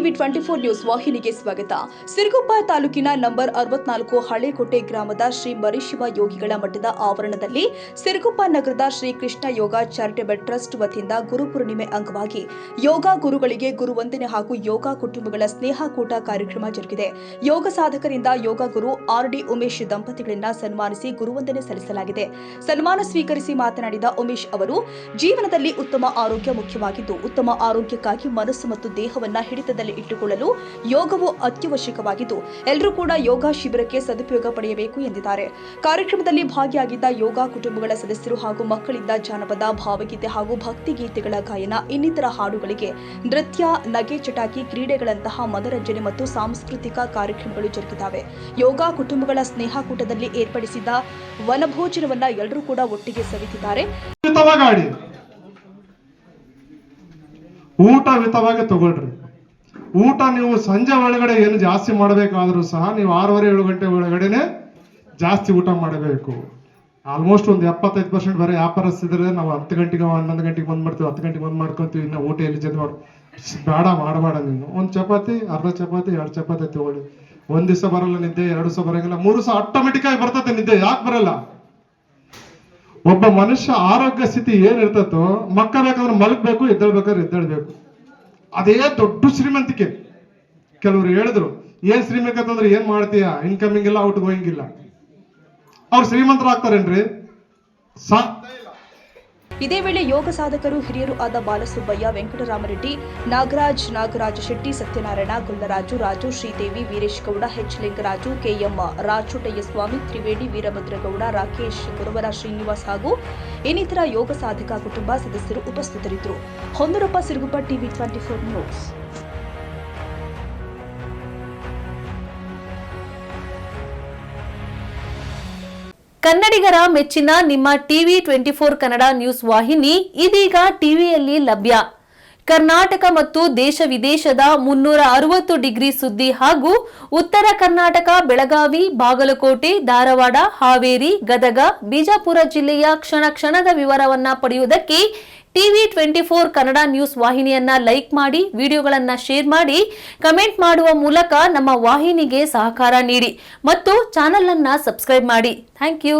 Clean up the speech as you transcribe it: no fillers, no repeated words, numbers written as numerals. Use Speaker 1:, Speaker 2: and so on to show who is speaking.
Speaker 1: TV 24 news ವಾಹಿನಿಗೆ ಸ್ವಾಗತ. ಸಿರುಗುಪ್ಪ ತಾಲೂಕಿನ ನಂಬರ್ 64 ಹಳೇಕೋಟೆ ಗ್ರಾಮದ ಶ್ರೀ ಮರಿಶಿವ ಯೋಗಿಗಳ ಮಠದ ಆವರಣದಲ್ಲಿ ಸಿರುಗುಪ್ಪ ನಗರದ ಶ್ರೀ ಕೃಷ್ಣ ಯೋಗ ಚಾರಿಟೇಬಲ್ ಟ್ರಸ್ಟ್ ವತಿಯಿಂದ ಗುರುಪೂರ್ಣಿಮೆ ಅಂಗವಾಗಿ ಯೋಗ ಗುರುಗಳಿಗೆ ಗುರುವಂದನೆ ಹಾಗೂ ಯೋಗ ಕುಟುಂಬಗಳ ಸ್ನೇಹಕೂಟ ಕಾರ್ಯಕ್ರಮ ಜರುಗಿದೆ. ಯೋಗ ಸಾಧಕರಿಂದ ಯೋಗ ಗುರು ಆರ್.ಡಿ. ಉಮೇಶ್ ದಂಪತಿಗಳನ್ನ ಸನ್ಮಾನಿಸಿ ಗುರುವಂದನೆ ಸಲ್ಲಿಸಲಾಗಿದೆ. ಸನ್ಮಾನ ಸ್ವೀಕರಿಸಿ ಮಾತನಾಡಿದ ಉಮೇಶ್ ಅವರು, ಜೀವನದಲ್ಲಿ ಉತ್ತಮ ಆರೋಗ್ಯ ಮುಖ್ಯವಾಗಿದ್ದು, ಉತ್ತಮ ಆರೋಗ್ಯಕ್ಕಾಗಿ ಮನಸ್ಸು ಮತ್ತು ದೇಹವನ್ನ ಹಿಡಿತದಲ್ಲಿ ಇಟ್ಟುಕೊಳ್ಳಲು ಯೋಗವು ಅತ್ಯವಶ್ಯಕವಾಗಿದ್ದು, ಎಲ್ಲರೂ ಕೂಡ ಯೋಗ ಶಿಬಿರಕ್ಕೆ ಸದುಪಯೋಗ ಪಡೆಯಬೇಕು ಎಂದಿದ್ದಾರೆ. ಕಾರ್ಯಕ್ರಮದಲ್ಲಿ ಭಾಗಿಯಾಗಿದ್ದ ಯೋಗ ಕುಟುಂಬಗಳ ಸದಸ್ಯರು ಹಾಗೂ ಮಕ್ಕಳಿಂದ ಜಾನಪದ, ಭಾವಗೀತೆ ಹಾಗೂ ಭಕ್ತಿ ಗೀತೆಗಳ ಗಾಯನ, ಇನ್ನಿತರ ಹಾಡುಗಳಿಗೆ ನೃತ್ಯ, ನಗೆ ಚಟಾಕಿ, ಕ್ರೀಡೆಗಳಂತಹ ಮನರಂಜನೆ ಮತ್ತು ಸಾಂಸ್ಕೃತಿಕ ಕಾರ್ಯಕ್ರಮಗಳು ಜರುಗಿದ್ದಾವೆ. ಯೋಗ ಕುಟುಂಬಗಳ ಸ್ನೇಹಕೂಟದಲ್ಲಿ ಏರ್ಪಡಿಸಿದ ವನಭೋಜನವನ್ನ ಎಲ್ಲರೂ ಕೂಡ ಒಟ್ಟಿಗೆ ಸವಿತಿದ್ದಾರೆ.
Speaker 2: ಊಟ ಮಿತವಾಗಿ ತಗೊಳ್ರಿ. ಊಟ ನೀವು ಸಂಜೆ ಒಳಗಡೆ ಏನು ಜಾಸ್ತಿ ಮಾಡಬೇಕಾದ್ರೂ ಸಹ ನೀವು 6:30-7 ಗಂಟೆ ಒಳಗಡೆನೆ ಜಾಸ್ತಿ ಊಟ ಮಾಡಬೇಕು. ಆಲ್ಮೋಸ್ಟ್ ಒಂದು 75% ಬರೀ ವ್ಯಾಪಾರಸ್ಥಿದ್ರೆ ನಾವು 10 ಗಂಟೆಗೆ 11 ಗಂಟೆಗೆ ಬಂದ್ ಮಾಡ್ತೀವಿ, 10 ಗಂಟೆಗೆ ಬಂದ್ ಮಾಡ್ಕೊಂತೀವಿ. ಇನ್ನು ಊಟ ಎಲ್ಲಿ ಜೊತೆ ಬೇಡ ಮಾಡಬೇಡ. ನೀನು ಒಂದು ಚಪಾತಿ, ಅರ್ಧ ಚಪಾತಿ, 2 ಚಪಾತಿ ತಗೊಳ್ಳಿ. ಒಂದ್ ದಿವಸ ಬರಲ್ಲ ನಿದ್ದೆ, 2 ದಿವಸ ಬರಂಗಿಲ್ಲ, 3 ದಿವಸ ಆಟೋಮೆಟಿಕ್ ಆಗಿ ಬರ್ತದೆ ನಿದ್ದೆ. ಯಾಕೆ ಬರಲ್ಲ? ಒಬ್ಬ ಮನುಷ್ಯ ಆರೋಗ್ಯ ಸ್ಥಿತಿ ಏನಿರ್ತತೋ, ಮಕ್ಕಬೇಕಾದ್ರೆ ಮಲಗಬೇಕು, ಎದ್ದೇಳ್ಬೇಕಾದ್ರೆ ಎದ್ದೇಳ್ಬೇಕು. ಅದೇ ದೊಡ್ಡ ಶ್ರೀಮಂತಿಕೆ. ಕೆಲವರು ಹೇಳಿದ್ರು, ಏನ್ ಶ್ರೀಮಂತಂದ್ರೆ ಏನ್ ಮಾಡ್ತೀಯ, ಇನ್ಕಮಿಂಗ್ ಇಲ್ಲ, ಔಟ್ ಗೋಯಿಂಗ್ ಇಲ್ಲ. ಅವ್ರು ಶ್ರೀಮಂತರಾಗ್ತಾರೇನ್ರಿ?
Speaker 1: ಇದೇ ವೇಳೆ ಯೋಗ ಸಾಧಕರು ಹಿರಿಯರು ಆದ ಬಾಲಸುಬ್ಬಯ್ಯ, ವೆಂಕಟರಾಮರೆಡ್ಡಿ, ನಾಗರಾಜ ಶೆಟ್ಟಿ, ಸತ್ಯನಾರಾಯಣ, ಗುಲ್ಲರಾಜು, ರಾಜು, ಶ್ರೀದೇವಿ, ವೀರೇಶ್ ಗೌಡ, ಎಚ್ ಲಿಂಗರಾಜು, ಕೆಎಂ ರಾಚೋಟಯ್ಯ ಸ್ವಾಮಿ, ತ್ರಿವೇಣಿ, ವೀರಭದ್ರಗೌಡ, ರಾಕೇಶ್, ಗುರುವರ ಶ್ರೀನಿವಾಸ್ ಹಾಗೂ ಇನ್ನಿತರ ಯೋಗ ಸಾಧಕ ಕುಟುಂಬ ಸದಸ್ಯರು ಉಪಸ್ಥಿತರಿದ್ದರು. Honnurappa, Siruguppa, TV 24 news.
Speaker 3: ಕನ್ನಡಿಗರ ಮೆಚ್ಚಿನ ನಿಮ್ಮ ಟಿವಿ 24 ಕನ್ನಡ ನ್ಯೂಸ್ ವಾಹಿನಿ ಇದೀಗ ಟಿವಿಯಲ್ಲಿ ಲಭ್ಯ. ಕರ್ನಾಟಕ ಮತ್ತು ದೇಶ ವಿದೇಶದ 360 ಡಿಗ್ರಿ ಸುದ್ದಿ ಹಾಗೂ ಉತ್ತರ ಕರ್ನಾಟಕ, ಬೆಳಗಾವಿ, ಬಾಗಲಕೋಟೆ, ಧಾರವಾಡ, ಹಾವೇರಿ, ಗದಗ, ಬಿಜಾಪುರ ಜಿಲ್ಲೆಯ ಕ್ಷಣ ಕ್ಷಣದ ವಿವರವನ್ನ ಪಡೆಯುವುದಕ್ಕೆ ಟಿವಿ 24 ಕನ್ನಡ ನ್ಯೂಸ್ ವಾಹಿನಿಯನ್ನ ಲೈಕ್ ಮಾಡಿ, ವಿಡಿಯೋಗಳನ್ನ ಶೇರ್ ಮಾಡಿ, ಕಮೆಂಟ್ ಮಾಡುವ ಮೂಲಕ ನಮ್ಮ ವಾಹಿನಿಗೆ ಸಹಕಾರ ನೀಡಿ ಮತ್ತು ಚಾನೆಲ್ ಅನ್ನ ಸಬ್ಸ್ಕ್ರೈಬ್ ಮಾಡಿ. Thank you.